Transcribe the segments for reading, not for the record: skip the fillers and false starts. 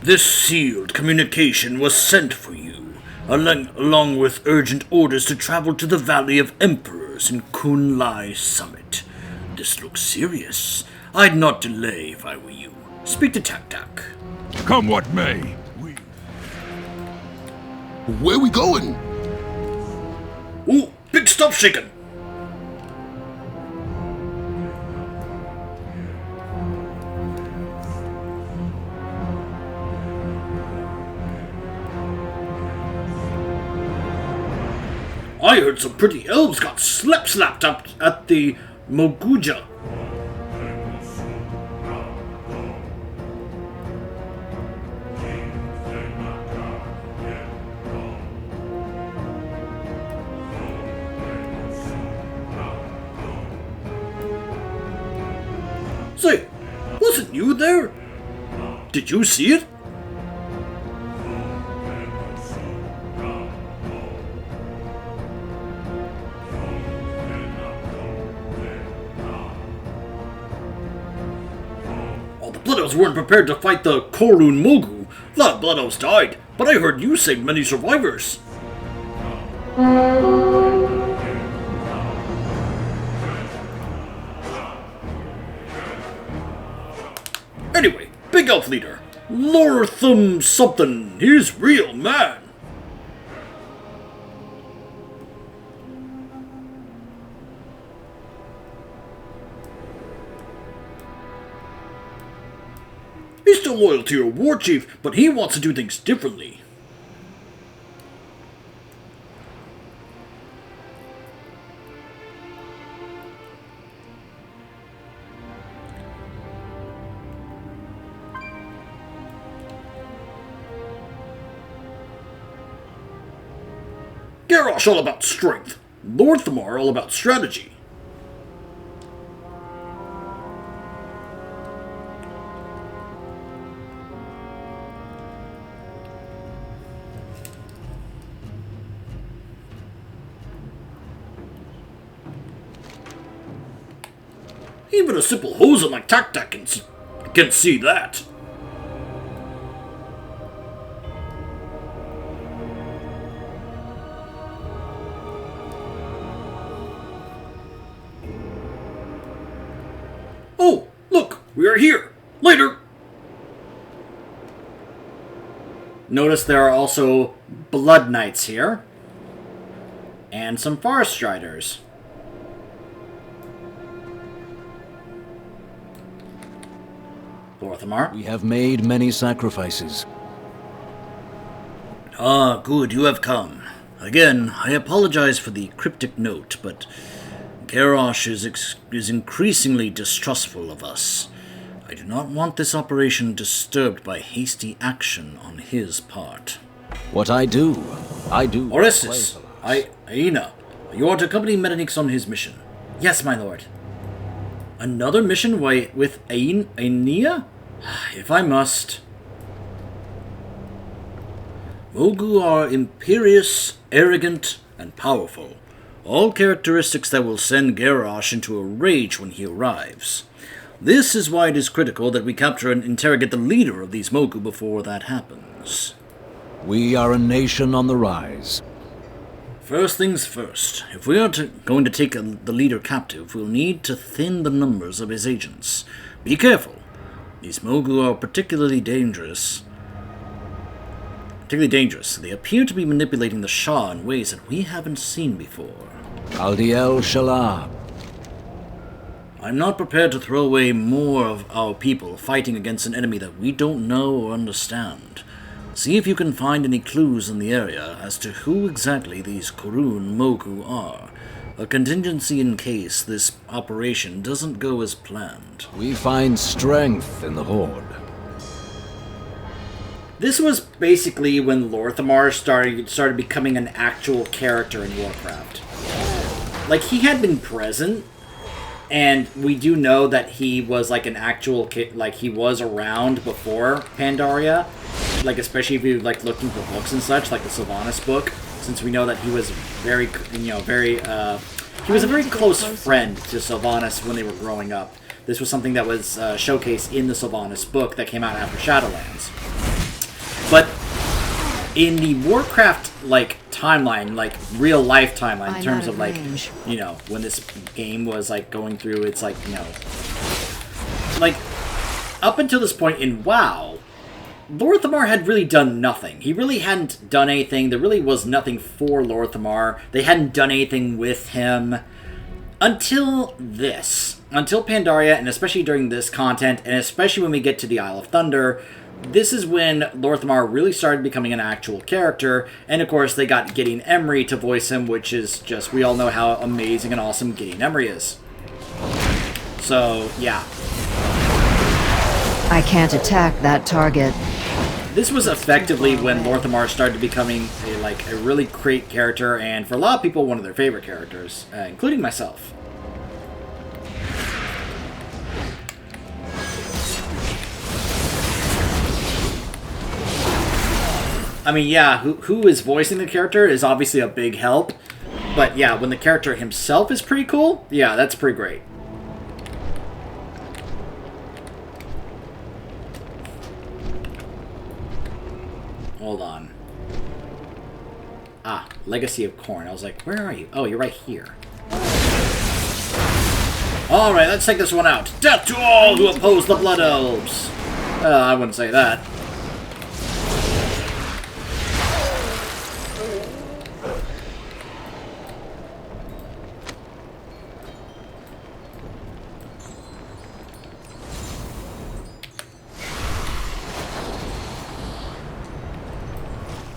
This sealed communication was sent for you, along with urgent orders to travel to the Valley of Emperors in Kunlai Summit. This looks serious. I'd not delay if I were you. Speak to Tak Tak. Come what may. Where we going? Ooh, big stuff shaking! I heard some pretty elves got slapped up at the Moguja. Say, wasn't you there? Did you see it? All the Blood Elves weren't prepared to fight the Korun Mogu. A lot of Blood Elves died, but I heard you saved many survivors. Anyway, Big Elf Leader, Lortham something, he's real man. He's still loyal to your war chief, but he wants to do things differently. Garrosh all about strength. Lorthamar all about strategy. Even a simple hosen like Tak Tak can see that. Oh, look, we are here. Later. Notice there are also Blood Knights here. And some Forest Striders. Lorthamar. We have made many sacrifices. Ah, good, you have come. Again, I apologize for the cryptic note, but Garrosh is increasingly distrustful of us. I do not want this operation disturbed by hasty action on his part. What I do. Orestes, Aina, you are to accompany PapaNeeks on his mission. Yes, my lord. Another mission with Aina? If I must. Mogu are imperious, arrogant, and powerful. All characteristics that will send Garrosh into a rage when he arrives. This is why it is critical that we capture and interrogate the leader of these Mogu before that happens. We are a nation on the rise. First things first, if we are going to take the leader captive, we'll need to thin the numbers of his agents. Be careful. These Mogu are particularly dangerous. They appear to be manipulating the Shah in ways that we haven't seen before. Aldiel Shalah. I'm not prepared to throw away more of our people fighting against an enemy that we don't know or understand. See if you can find any clues in the area as to who exactly these Korun Mogu are. A contingency in case this operation doesn't go as planned. We find strength in the Horde. This was basically when Lorthamar started becoming an actual character in Warcraft. Like, he had been present, and we do know that he was like an actual kid, like he was around before Pandaria, like especially if you like looking for books and such, like the Sylvanas book, since we know that he was very, he was a very close friend to Sylvanas when they were growing up. This was something that was showcased in the Sylvanas book that came out after Shadowlands. in the Warcraft, like, timeline, like, real-life timeline, in I'm terms out of, of like, range. you know, when this game was, like, going through its, like, you know... Like, up until this point in WoW, Lorthamar had really done nothing. He really hadn't done anything. There really was nothing for Lorthamar. They hadn't done anything with him. Until this. Until Pandaria, and especially during this content, and especially when we get to the Isle of Thunder, this is when Lorthamar really started becoming an actual character, and of course they got Gideon Emery to voice him, which is just, we all know how amazing and awesome Gideon Emery is. So, yeah. I can't attack that target. This was effectively when Lorthamar started becoming a really great character, and for a lot of people, one of their favorite characters, including myself. I mean, yeah, who is voicing the character is obviously a big help, but yeah, when the character himself is pretty cool, yeah, that's pretty great. Hold on. Ah, Legacy of Khorne. I was like, where are you? Oh, you're right here. Alright, let's take this one out. Death to all who oppose the Blood Elves! I wouldn't say that.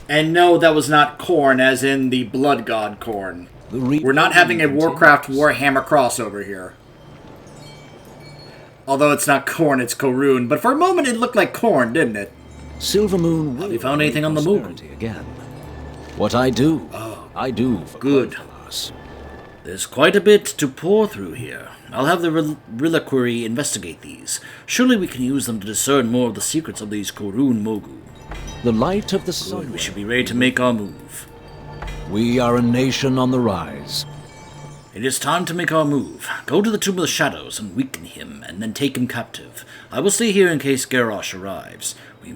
And no, that was not Khorne, as in the Blood God Khorne. We're not having a Warcraft Warhammer crossover here. Although it's not Khorne, it's Korun. But for a moment it looked like Khorne, didn't it? Silvermoon will Have you found anything on the moon? prosperity again. What I do, I do for Good. Cloudflowers. There's quite a bit to pour through here. I'll have the Reliquary investigate these. Surely we can use them to discern more of the secrets of these Korun Mogu. The light of the sun. We should be ready to make our move. We are a nation on the rise. It is time to make our move. Go to the Tomb of the Shadows and weaken him, and then take him captive. I will stay here in case Garrosh arrives. He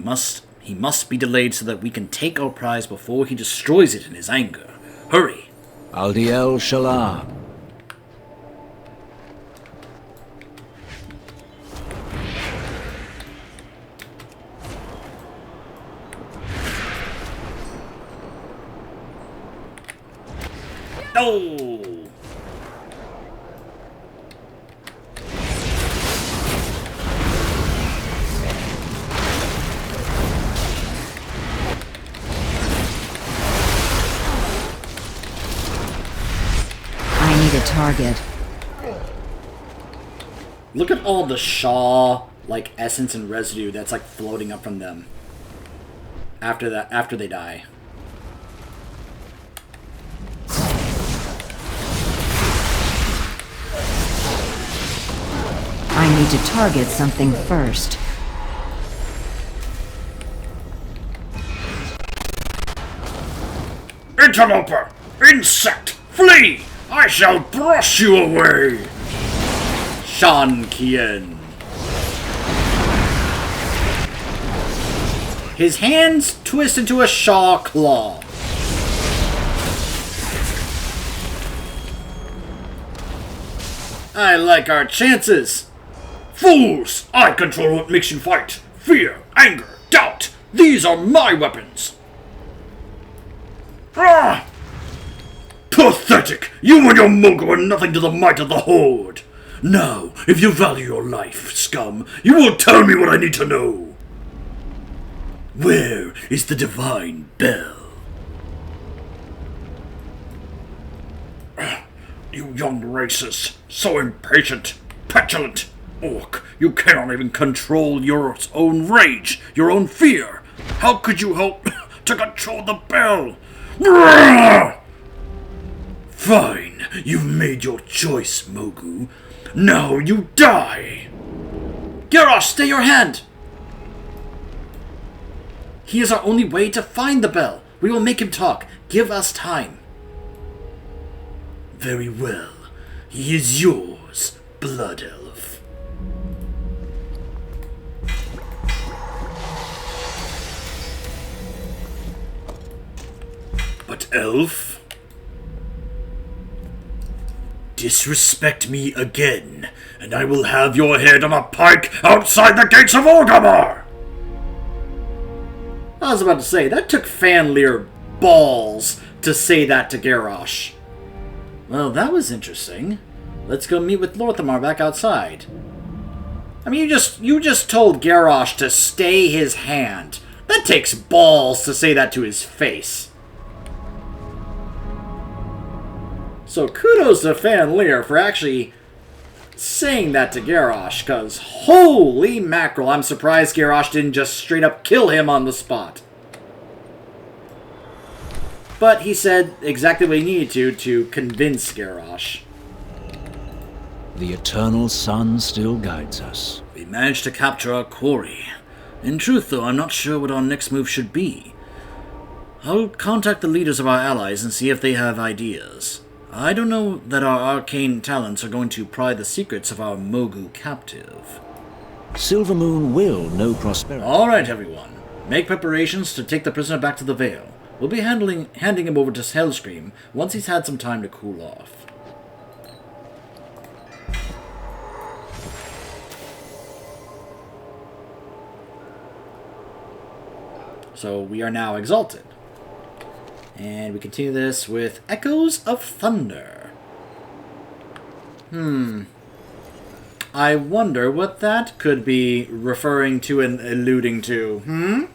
must be delayed so that we can take our prize before he destroys it in his anger. Hurry! Aldiel Shalah. No! I need a target. Look at all the Shaw, like, essence and residue that's, like, floating up from them. After they die. I need to target something first. Interloper! Insect! Flee! I shall brush you away! Shan Kien. His hands twist into a Shaw claw. I like our chances. Fools! I control what makes you fight. Fear, anger, doubt. These are my weapons. Ah! Pathetic! You and your Mogu are nothing to the might of the Horde. Now, if you value your life, scum, you will tell me what I need to know. Where is the divine bell? You young racist, so impatient, petulant. Orc, you cannot even control your own rage, your own fear. How could you hope to control the bell? Fine, you've made your choice, Mogu. Now you die! Garrosh, stay your hand! He is our only way to find the bell. We will make him talk. Give us time. Very well. He is yours, Blood Elf. White Elf? Disrespect me again, and I will have your head on a pike outside the gates of Orgrimmar! I was about to say, that took Fanleer balls to say that to Garrosh. Well, that was interesting. Let's go meet with Lorthamar back outside. I mean, you just told Garrosh to stay his hand. That takes balls to say that to his face. So kudos to Fanleer for actually saying that to Garrosh, because holy mackerel, I'm surprised Garrosh didn't just straight up kill him on the spot. But he said exactly what he needed to convince Garrosh. The eternal sun still guides us. We managed to capture our quarry. In truth, though, I'm not sure what our next move should be. I'll contact the leaders of our allies and see if they have ideas. I don't know that our arcane talents are going to pry the secrets of our Mogu captive. Silvermoon will know prosperity. Alright, everyone. Make preparations to take the prisoner back to the Vale. We'll be handing him over to Hellscream once he's had some time to cool off. So we are now exalted. And we continue this with Echoes of Thunder. I wonder what that could be referring to and alluding to.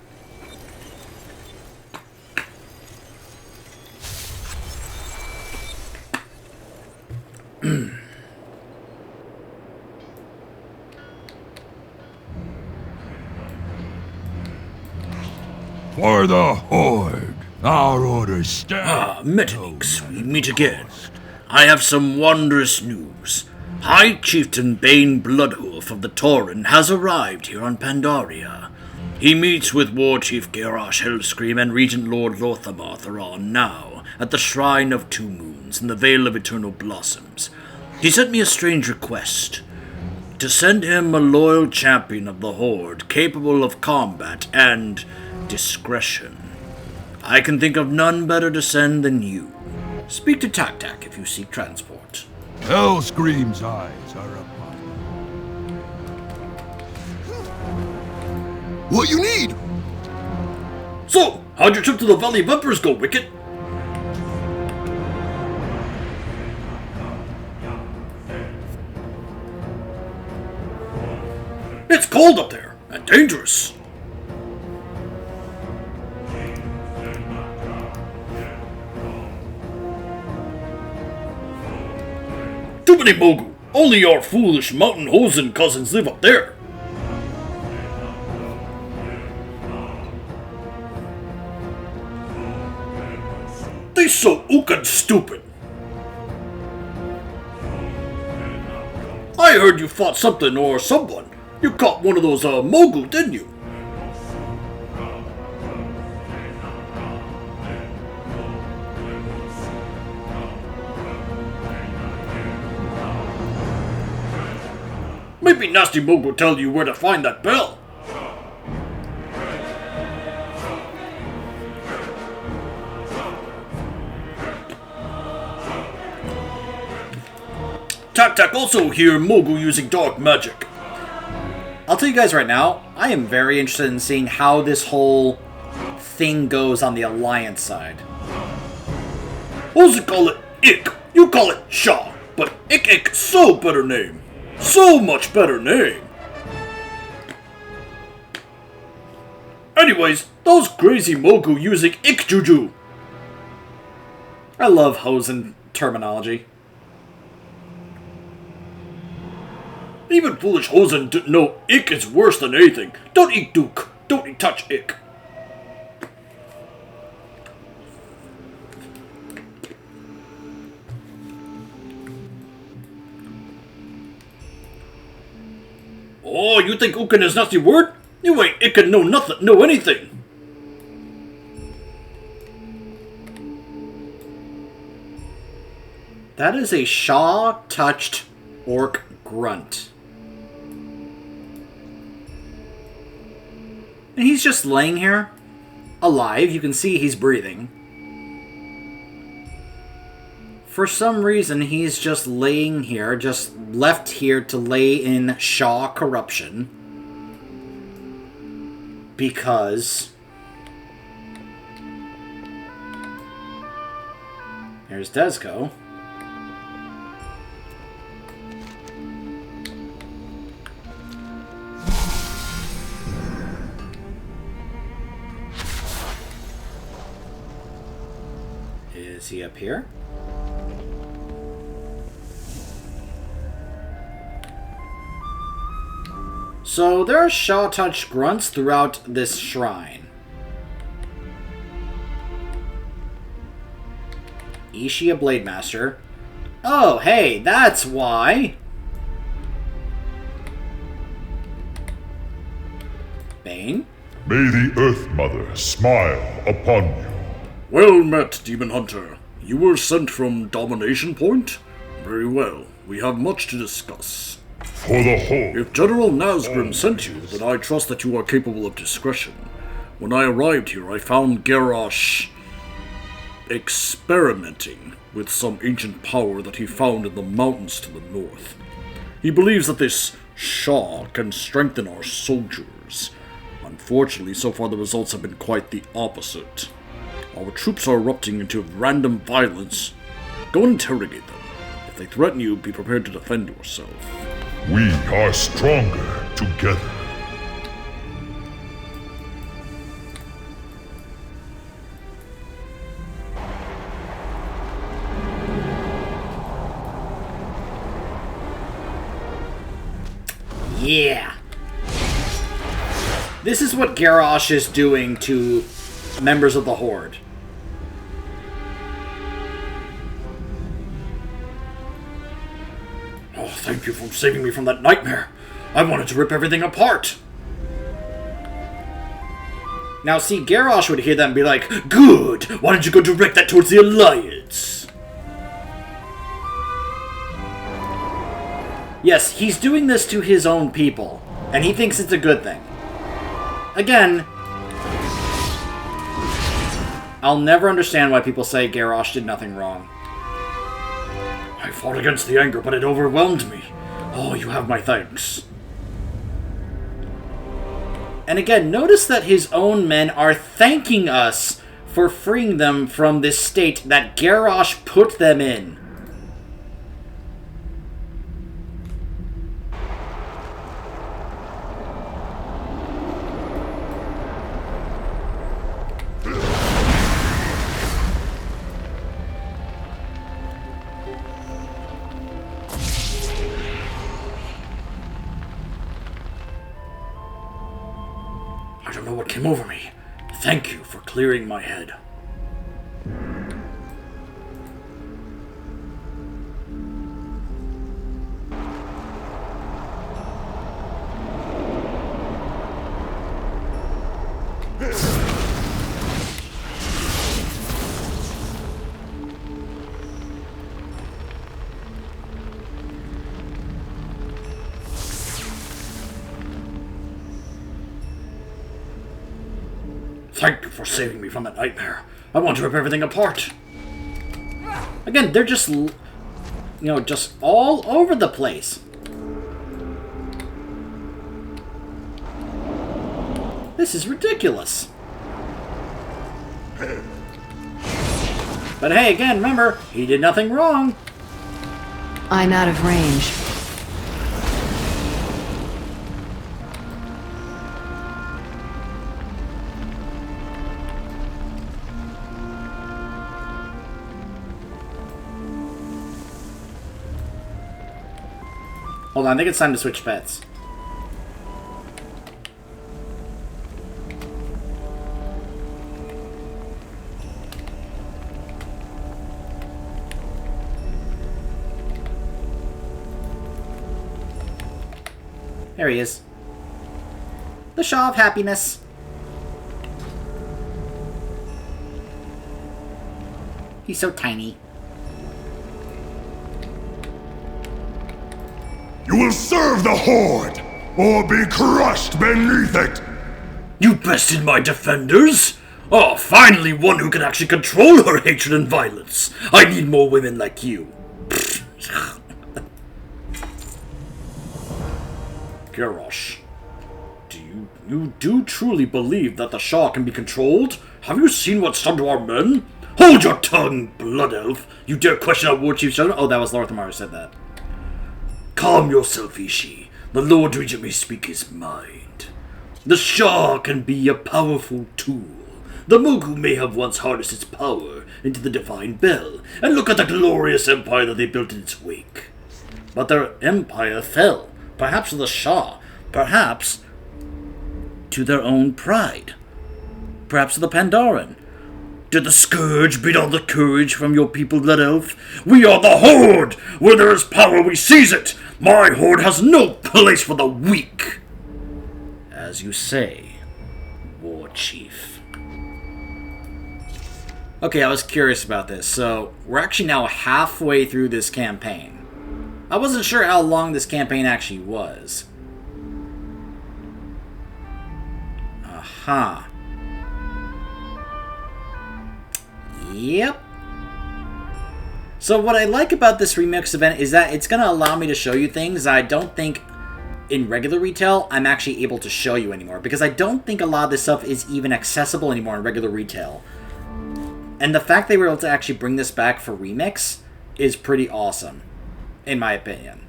For the Horde, our orders stand. PapaNeeks, we meet again. I have some wondrous news. High Chieftain Bane Bloodhoof of the Tauren has arrived here on Pandaria. He meets with War Chief Garrosh Hellscream and Regent Lord Lorthamar Theron now at the Shrine of Two Moons in the Vale of Eternal Blossoms. He sent me a strange request. To send him a loyal champion of the Horde, capable of combat and discretion. I can think of none better to send than you. Speak to Tak if you seek transport. Hellscream's eyes are upon you. What you need? So, how'd your trip to the Valley of Emperors go, Wicket? It's cold up there, and dangerous. Too many Mogu. Only your foolish mountain hosen cousins live up there. They so ookin' stupid. I heard you fought something or someone. You caught one of those Mogu, didn't you? Maybe Nasty Moog will tell you where to find that bell. Tak also hear Mogu using dark magic. I'll tell you guys right now, I am very interested in seeing how this whole thing goes on the Alliance side. Ozi call it Ick, you call it Shaw, but Ick so better name. So much better name. Anyways, those crazy Mogu using Ick Juju. I love Hosen terminology. Even foolish Hosen didn't know Ick is worse than anything. Don't eat Duke. Don't eat touch Ick. Oh, you think Ukin is nasty word? You ain't Icken know nothing, know anything. That is a Shaw-touched orc grunt. And he's just laying here, alive. You can see he's breathing. for some reason, he's just laying here, just left here to lay in Shaw corruption. Because... Here's Desco. Is he up here? So there are Shaw Touch grunts throughout this shrine. Ishia Blademaster. Oh, hey, that's why! Bane? May the Earth Mother smile upon you. Well met, Demon Hunter. You were sent from Domination Point? Very well. We have much to discuss. For the Horde. If General Nazgrim sent you, then I trust that you are capable of discretion. When I arrived here, I found Garrosh experimenting with some ancient power that he found in the mountains to the north. He believes that this Shaw can strengthen our soldiers. Unfortunately, so far the results have been quite the opposite. Our troops are erupting into random violence. Go and interrogate them. If they threaten you, be prepared to defend yourself. We are stronger together. Yeah. This is what Garrosh is doing to members of the Horde. Oh, thank you for saving me from that nightmare. I wanted to rip everything apart. Now, see, Garrosh would hear that and be like, good! Why don't you go direct that towards the Alliance? Yes, he's doing this to his own people, and he thinks it's a good thing. Again, I'll never understand why people say Garrosh did nothing wrong. I fought against the anger, but it overwhelmed me. Oh, you have my thanks. And again, notice that his own men are thanking us for freeing them from this state that Garrosh put them in. I don't know what came over me. Thank you for clearing my head. Thank you for saving me from that nightmare. I want to rip everything apart. Again, they're just, just all over the place. This is ridiculous. But hey, again, remember, he did nothing wrong. I'm out of range. Hold on, I think it's time to switch pets. There he is. The Shaw of Happiness. He's so tiny. You will serve the Horde, or be crushed beneath it! You bested my defenders? Oh, finally one who can actually control her hatred and violence. I need more women like you. Garrosh, you do truly believe that the Shah can be controlled? Have you seen what's done to our men? Hold your tongue, blood elf! You dare question our war chief's judgment? Oh, that was Lorthamar who said that. Calm yourself, Ishi. The Lord Regent may speak his mind. The Shah can be a powerful tool. The Mogu may have once harnessed its power into the Divine Bell, and look at the glorious empire that they built in its wake. But their empire fell, perhaps to the Shah, perhaps to their own pride, perhaps to the Pandaren. Did the Scourge beat all the courage from your people, Blood Elf? We are the Horde! Where there is power, we seize it! My Horde has no place for the weak! As you say, War Chief. Okay, I was curious about this. So, we're actually now halfway through this campaign. I wasn't sure how long this campaign actually was. Aha. Yep. So what I like about this remix event is that it's going to allow me to show you things I don't think in regular retail I'm actually able to show you anymore. Because I don't think a lot of this stuff is even accessible anymore in regular retail. And the fact they were able to actually bring this back for remix is pretty awesome, in my opinion.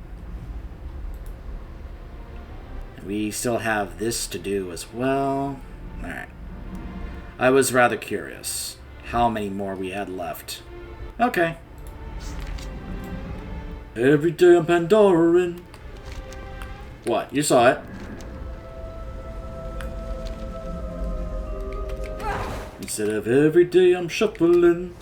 We still have this to do as well. Alright. I was rather curious how many more we had left. Okay. Every day I'm Pandarin. What? You saw it. Instead of every day I'm shuffling.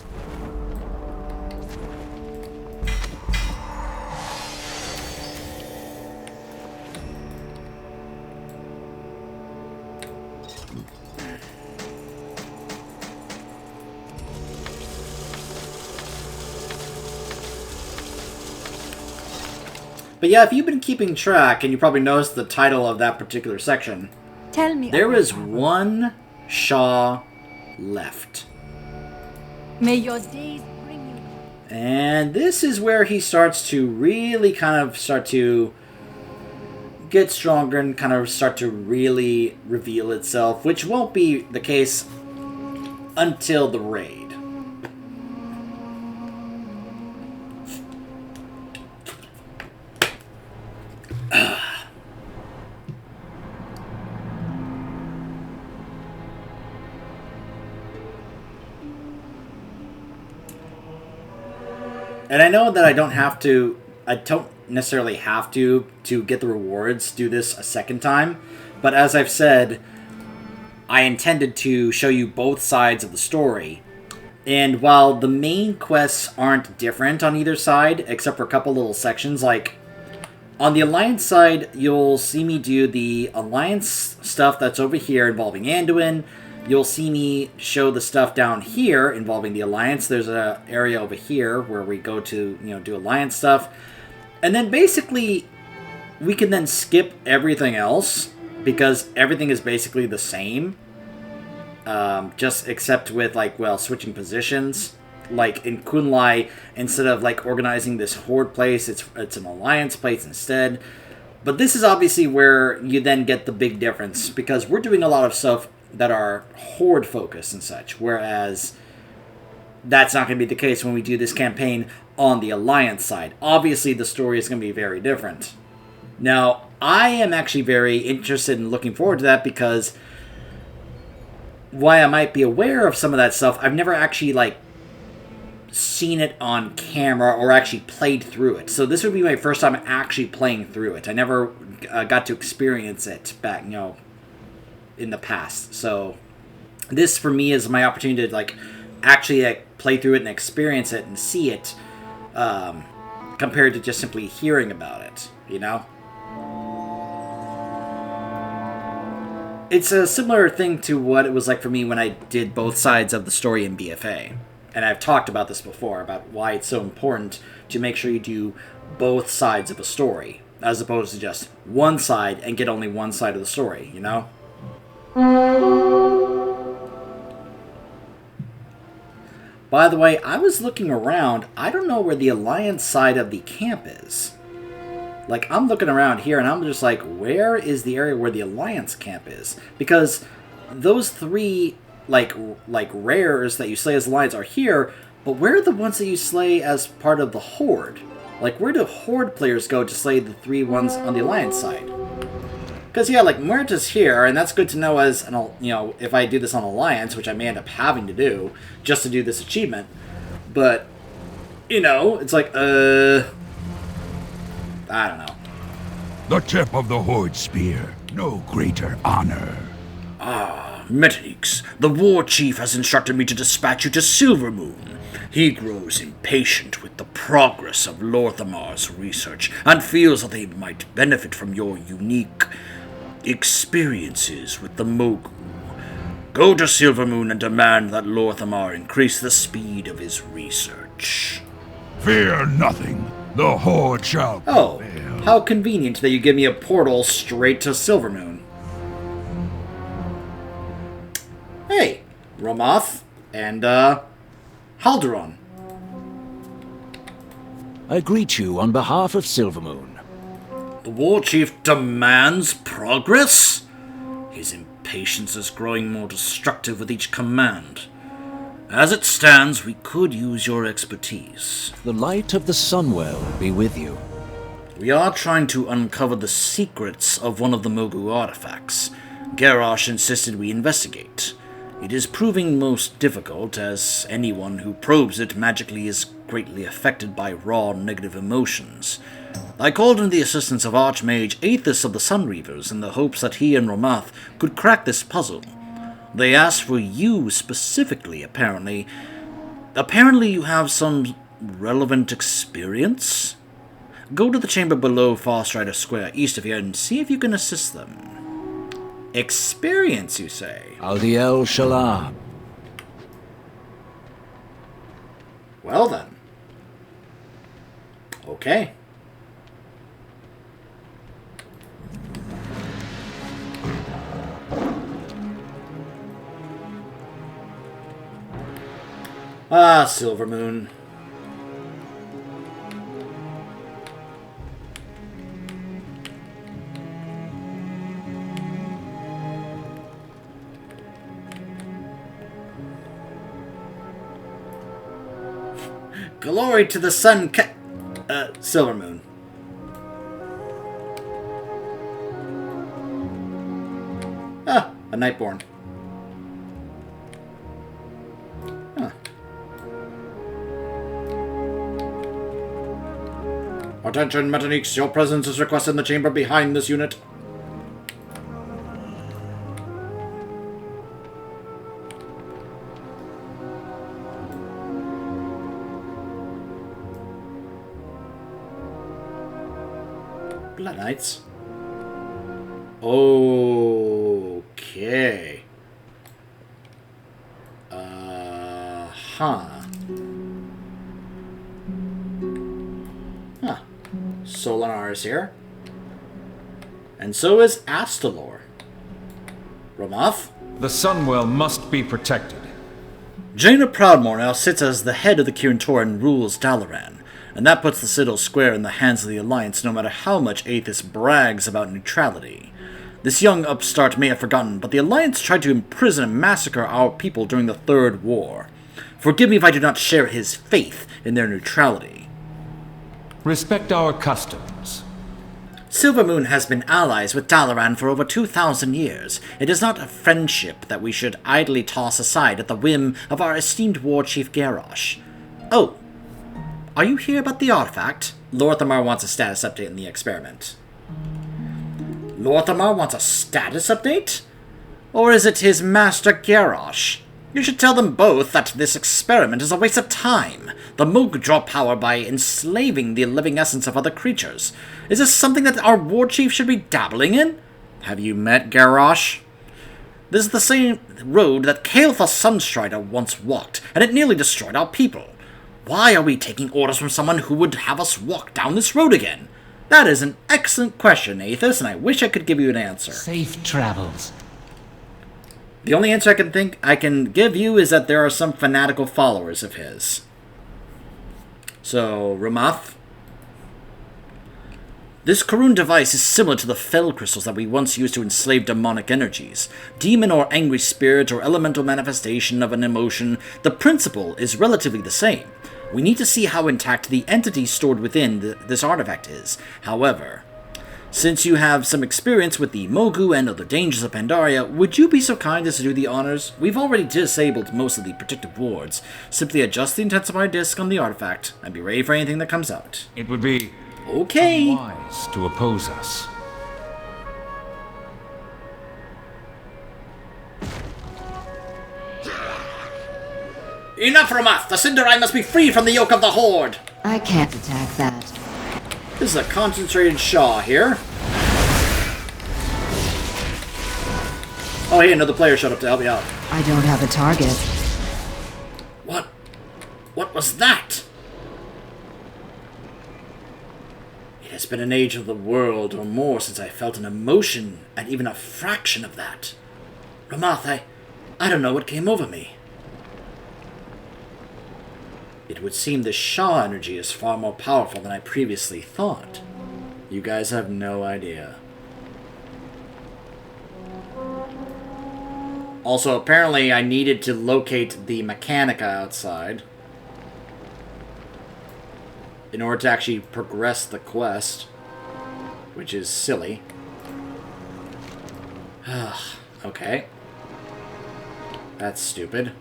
But yeah, if you've been keeping track, and you probably noticed the title of that particular section, Tell me. there is one Shah left. May your days bring you. And this is where he starts to really kind of start to get stronger and kind of start to really reveal itself, which won't be the case until the raid. And I know that I don't necessarily have to get the rewards, do this a second time. But as I've said, I intended to show you both sides of the story. And while the main quests aren't different on either side, except for a couple little sections, like on the Alliance side, you'll see me do the Alliance stuff that's over here involving Anduin. You'll see me show the stuff down here involving the Alliance. There's an area over here where we go to, do Alliance stuff. And then basically, we can then skip everything else, because everything is basically the same. Just except with, switching positions. Like, in Kunlai, instead of, organizing this Horde place, it's an Alliance place instead. But this is obviously where you then get the big difference, because we're doing a lot of stuff that are Horde focused and such, whereas that's not going to be the case when we do this campaign on the Alliance side. Obviously, the story is going to be very different. Now, I am actually very interested in looking forward to that, because while I might be aware of some of that stuff, I've never actually, seen it on camera or actually played through it. So this would be my first time actually playing through it. I never got to experience it back, in the past. So this for me is my opportunity to actually play through it and experience it and see it, compared to just simply hearing about it, It's a similar thing to what it was like for me when I did both sides of the story in BFA. And I've talked about this before, about why it's so important to make sure you do both sides of a story, as opposed to just one side and get only one side of the story, By the way, I was looking around. I don't know where the Alliance side of the camp is. Like, I'm looking around here, and I'm just like, where is the area where the Alliance camp is? Because those three, like rares that you slay as Alliance are here, but where are the ones that you slay as part of the Horde? Like, where do Horde players go to slay the 3 ones on the Alliance side? Because, yeah, like, Muerta's here, and that's good to know as, if I do this on Alliance, which I may end up having to do, just to do this achievement. But, it's like, I don't know. The tip of the Horde spear. No greater honor. PapaNeeks, the war chief has instructed me to dispatch you to Silvermoon. He grows impatient with the progress of Lorthamar's research, and feels that they might benefit from your unique experiences with the Mogu. Go to Silvermoon and demand that Lorthamar increase the speed of his research. Fear nothing. The Horde shall Oh, prevail. how convenient that you give me a portal straight to Silvermoon. Hey, Ramoth and, Halderon. I greet you on behalf of Silvermoon. The war chief demands progress? His impatience is growing more destructive with each command. As it stands, we could use your expertise. The light of the Sunwell be with you. We are trying to uncover the secrets of one of the Mogu artifacts. Garrosh insisted we investigate. It is proving most difficult, as anyone who probes it magically is greatly affected by raw negative emotions. I called in the assistance of Archmage Aethys of the Sunreavers in the hopes that he and Romath could crack this puzzle. They asked for you specifically, apparently. Apparently you have some relevant experience? Go to the chamber below Farstrider Square, east of here, and see if you can assist them. Experience, you say? Aldiel Shalah. Well then. Okay. Ah, Silvermoon. Glory to the sun, Silvermoon. Ah, a Nightborn. Huh. Attention, PapaNeeks, your presence is requested in the chamber behind this unit. Blood Knights. Okay. Huh. Solinar is here. And so is Astalor. Ramoth? The Sunwell must be protected. Jaina Proudmoore now sits as the head of the Kirin and rules Dalaran, and that puts the Citadel square in the hands of the Alliance no matter how much Aethys brags about neutrality. This young upstart may have forgotten, but the Alliance tried to imprison and massacre our people during the Third War. Forgive me if I do not share his faith in their neutrality. Respect our customs. Silvermoon has been allies with Dalaran for over 2,000 years. It is not a friendship that we should idly toss aside at the whim of our esteemed war chief Garrosh. Oh, are you here about the artifact? Lorthamar wants a status update in the experiment. Lorthamar wants a status update? Or is it his master Garrosh? You should tell them both that this experiment is a waste of time. The Moog draw power by enslaving the living essence of other creatures. Is this something that our war chief should be dabbling in? Have you met Garrosh? This is the same road that Kael'thas Sunstrider once walked, and it nearly destroyed our people. Why are we taking orders from someone who would have us walk down this road again? That is an excellent question, Aethys, and I wish I could give you an answer. Safe travels. The only answer I can give you is that there are some fanatical followers of his. So, Ramath. This Karun device is similar to the fel crystals that we once used to enslave demonic energies. Demon or angry spirit or elemental manifestation of an emotion, the principle is relatively the same. We need to see how intact the entity stored within this artifact is. However, since you have some experience with the Mogu and other dangers of Pandaria, would you be so kind as to do the honors? We've already disabled most of the protective wards. Simply adjust the intensifier disc on the artifact and be ready for anything that comes out. It would be Okay. unwise to oppose us. Enough, Ramath! The Cinderai must be free from the yoke of the Horde! I can't attack that. This is a concentrated Shaw here. Oh, hey, another player showed up to help me out. I don't have a target. What? What was that? It has been an age of the world or more since I felt an emotion and even a fraction of that. Ramath, I don't know what came over me. It would seem the Shaw energy is far more powerful than I previously thought. You guys have no idea. Also, apparently I needed to locate the Mechanica outside in order to actually progress the quest, which is silly. Okay. That's stupid.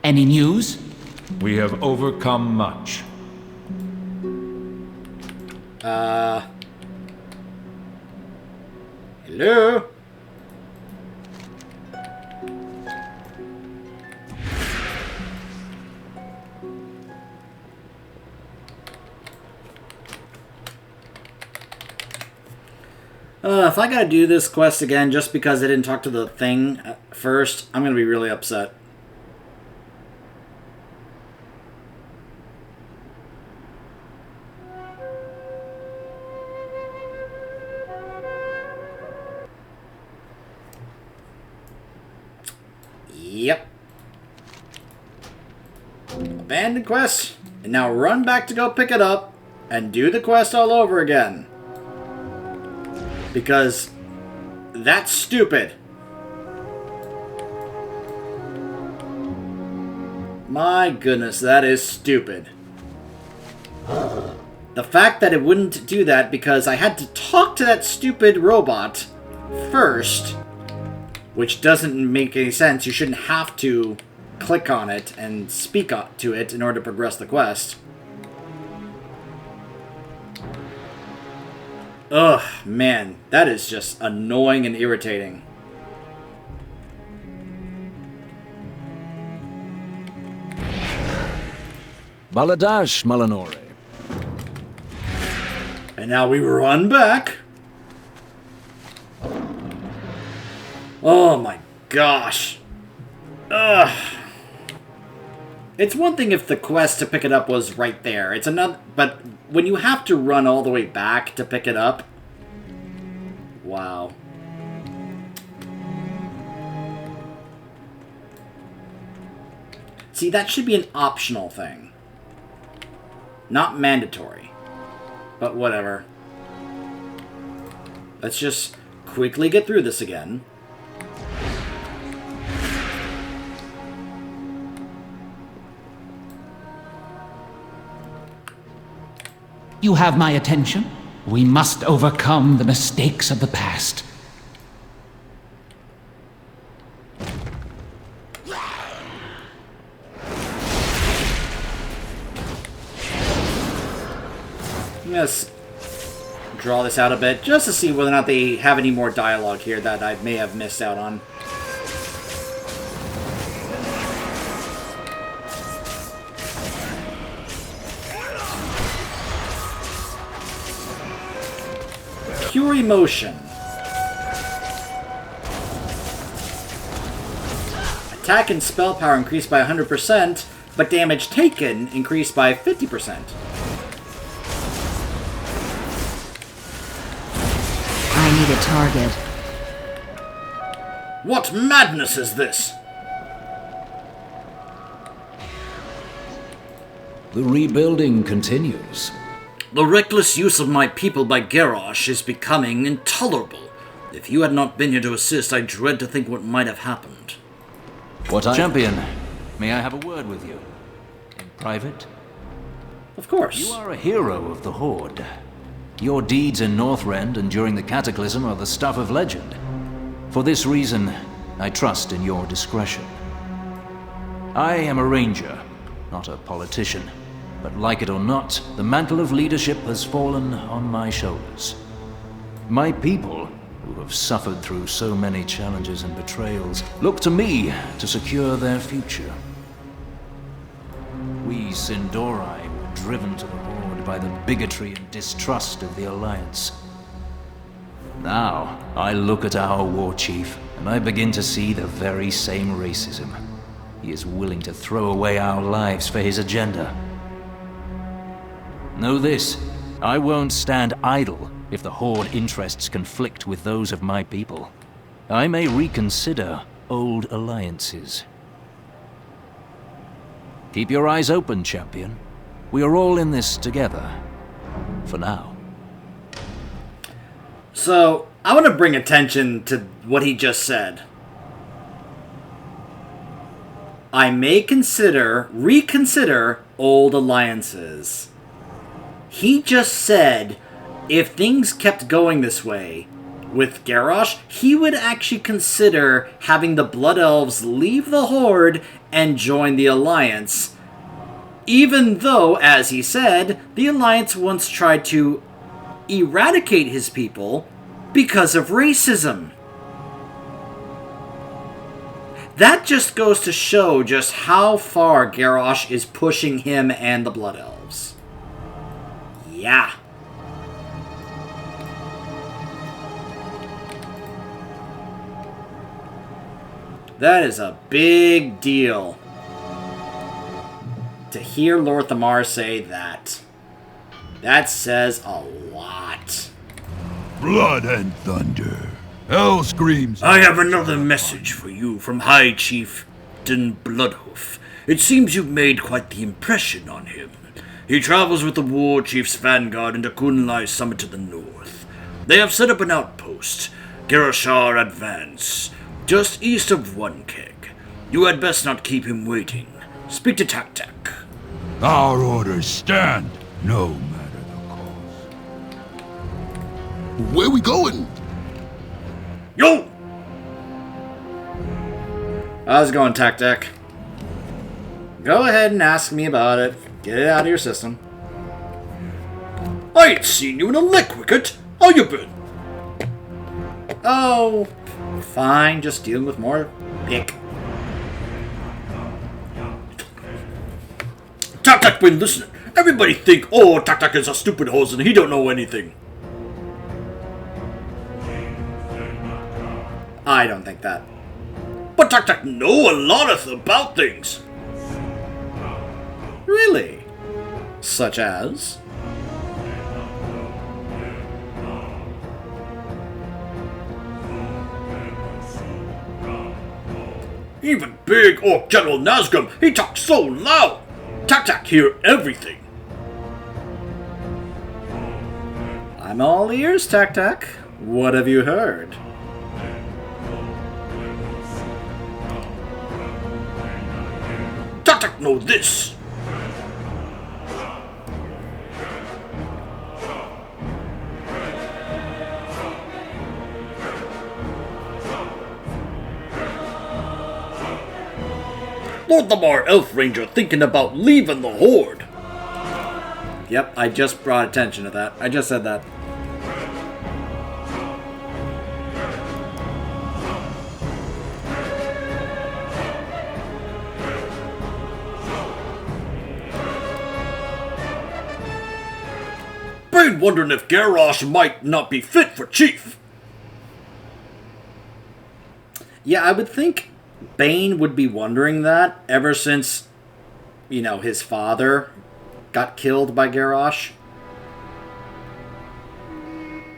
Any news? We have overcome much. Hello? If I gotta do this quest again just because I didn't talk to the thing first, I'm gonna be really upset. Yep. Abandoned quest. And now run back to go pick it up and do the quest all over again. Because that's stupid. My goodness, that is stupid. The fact that it wouldn't do that because I had to talk to that stupid robot first, which doesn't make any sense. You shouldn't have to click on it and speak to it in order to progress the quest. Ugh, man, that is just annoying and irritating. Baladash, Malanore. And now we run back. Oh my gosh. Ugh. It's one thing if the quest to pick it up was right there. It's another, but when you have to run all the way back to pick it up, wow. See, that should be an optional thing. Not mandatory. But whatever. Let's just quickly get through this again. You have my attention. We must overcome the mistakes of the past. Let's draw this out a bit, just to see whether or not they have any more dialogue here that I may have missed out on. Pure emotion. Attack and spell power increased by 100%, but damage taken increased by 50%. I need a target. What madness is this? The rebuilding continues. The reckless use of my people by Garrosh is becoming intolerable. If you had not been here to assist, I dread to think what might have happened. Champion, may I have a word with you? In private? Of course. You are a hero of the Horde. Your deeds in Northrend and during the Cataclysm are the stuff of legend. For this reason, I trust in your discretion. I am a ranger, not a politician. But like it or not, the mantle of leadership has fallen on my shoulders. My people, who have suffered through so many challenges and betrayals, look to me to secure their future. We Sindorai were driven to the Horde by the bigotry and distrust of the Alliance. Now, I look at our war chief, and I begin to see the very same racism. He is willing to throw away our lives for his agenda. Know this, I won't stand idle if the Horde interests conflict with those of my people. I may reconsider old alliances. Keep your eyes open, champion. We are all in this together. For now. So, I want to bring attention to what he just said. I may reconsider old alliances. He just said, if things kept going this way with Garrosh, he would actually consider having the Blood Elves leave the Horde and join the Alliance. Even though, as he said, the Alliance once tried to eradicate his people because of racism. That just goes to show just how far Garrosh is pushing him and the Blood Elves. Yeah. That is a big deal. To hear Lord Thamar say that. That says a lot. Blood and thunder. Hell screams. I have another message for you from High Chief Den Bloodhoof. It seems you've made quite the impression on him. He travels with the War Chief's vanguard into Kunlai's summit to the north. They have set up an outpost, Gerashar Advance, just east of One Keg. You had best not keep him waiting. Speak to Tak Tak. Our orders stand, no matter the cost. Where we going? Yo! How's it going, Tak Tak? Go ahead and ask me about it. Get it out of your system. I ain't seen you in a lick, Wicket. How you been? Oh, fine. Just dealing with more pick. Tak Tak been listening. Everybody think, oh, Tak Tak is a stupid hose and he don't know anything. I don't think that. But Tak Tak know a lot about things. Really? Such as? Even big Orc General Nazgûl, he talks so loud. Tak Tak hear everything. I'm all ears, Tak Tak. What have you heard? Tak Tak know this. Lord Lamar Elf Ranger thinking about leaving the Horde. Yep, I just brought attention to that. I just said that. Been wondering if Garrosh might not be fit for Chief. Yeah, I would think Bane would be wondering that ever since, you know, his father got killed by Garrosh.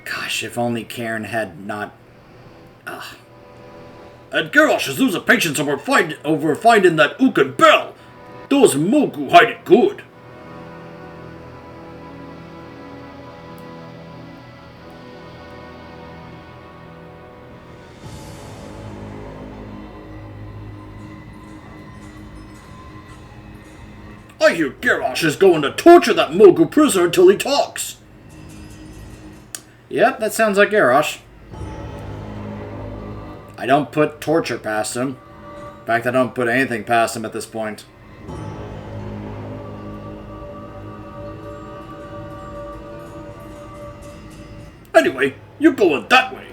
Gosh, if only Cairn had not... And Garrosh is losing patience over finding that Ukan bell. Those Mogu hide it good. I hear Garrosh is going to torture that Mogu prisoner until he talks. Yep, that sounds like Garrosh. I don't put torture past him. In fact, I don't put anything past him at this point. Anyway, you're going that way.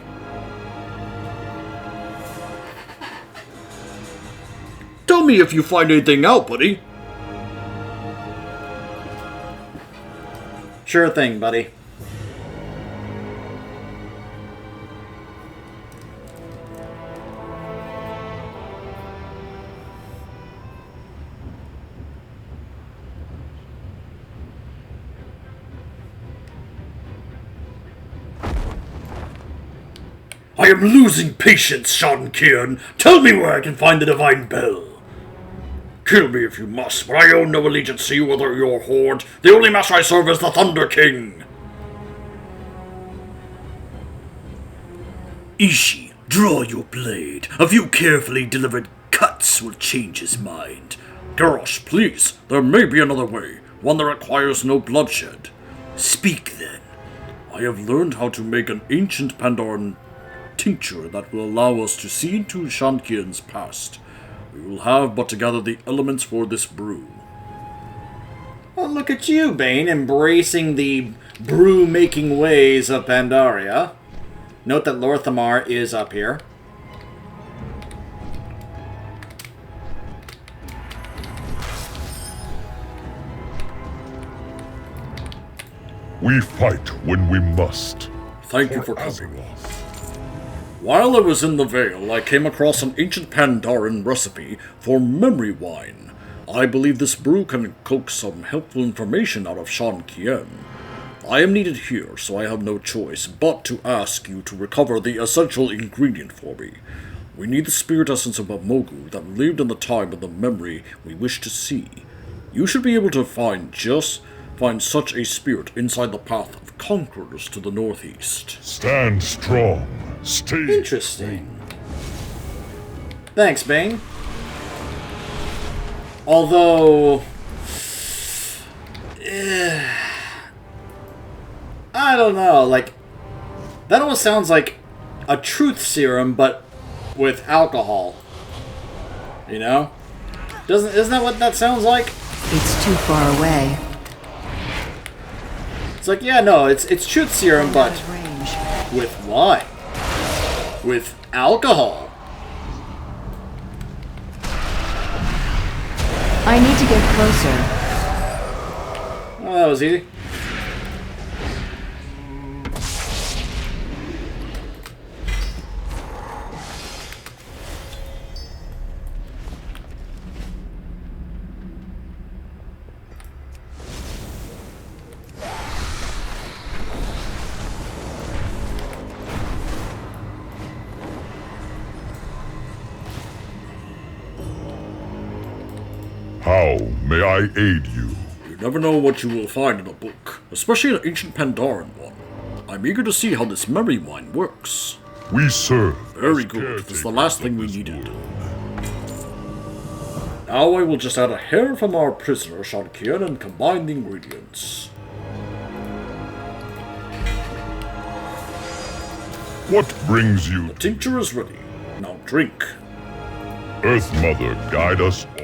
Tell me if you find anything out, buddy. Sure thing, buddy. I am losing patience, Sean Kieran. Tell me where I can find the Divine Bell. Kill me if you must, but I own no allegiance to you or your Horde. The only master I serve is the Thunder King. Ishi, draw your blade. A few carefully delivered cuts will change his mind. Garrosh, please, there may be another way, one that requires no bloodshed. Speak then. I have learned how to make an ancient Pandaran tincture that will allow us to see into Shankian's past. We will have but to gather the elements for this brew. Well, look at you, Bane, embracing the brew-making ways of Pandaria. Note that Lorthamar is up here. We fight when we must. Thank you for coming. While I was in the Vale, I came across an ancient Pandaran recipe for memory wine. I believe this brew can coax some helpful information out of Shan Kien. I am needed here, so I have no choice but to ask you to recover the essential ingredient for me. We need the spirit essence of a Mogu that lived in the time of the memory we wish to see. You should be able to find such a spirit inside the path of conquerors to the northeast. Stand strong. Stay. Interesting. Thanks, Bane. Although... I don't know, like... That almost sounds like a truth serum, but with alcohol. You know? Isn't that what that sounds like? It's too far away. It's like, yeah, no, it's truth serum, but Range. with wine. With alcohol. I need to get closer. Oh, that was easy. How may I aid you? You never know what you will find in a book, especially an ancient Pandaran one. I'm eager to see how this memory wine works. We serve. Very as good. That's the caretakers last of thing we this needed. world. Now I will just add a hair from our prisoner, Shankian, and combine the ingredients. What brings you? The tincture is ready. Now drink. Earth Mother, guide us all.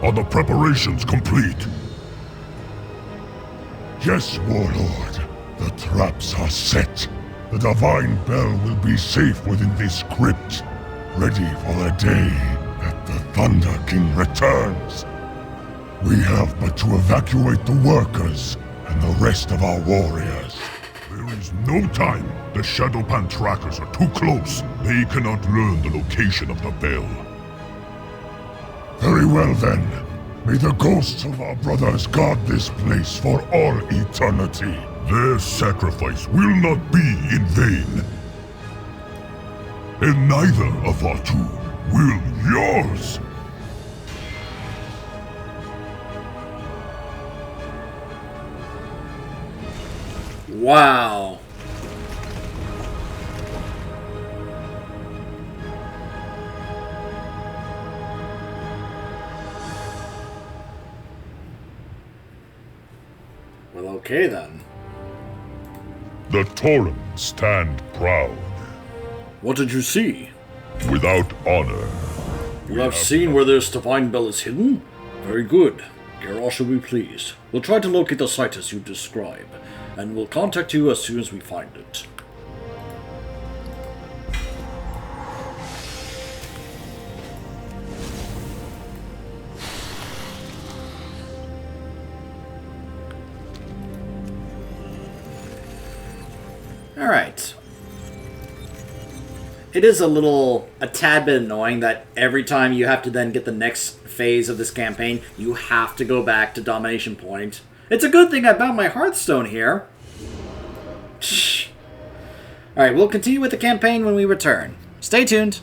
Are the preparations complete? Yes, Warlord. The traps are set. The Divine Bell will be safe within this crypt, ready for the day that the Thunder King returns. We have but to evacuate the workers and the rest of our warriors. There is no time. The Shadowpan trackers are too close. They cannot learn the location of the bell. Very well then. May the ghosts of our brothers guard this place for all eternity. Their sacrifice will not be in vain. And neither of our two will yours. Wow. Well, okay then. The Torrent stand proud. What did you see? Without honor. You have seen where this Divine Bell is hidden? Very good. Garrosh will be pleased. We'll try to locate the site as you describe, and we'll contact you as soon as we find it. Alright. It is a tad bit annoying that every time you have to then get the next phase of this campaign, you have to go back to Domination Point. It's a good thing I bound my Hearthstone here. Alright, we'll continue with the campaign when we return. Stay tuned.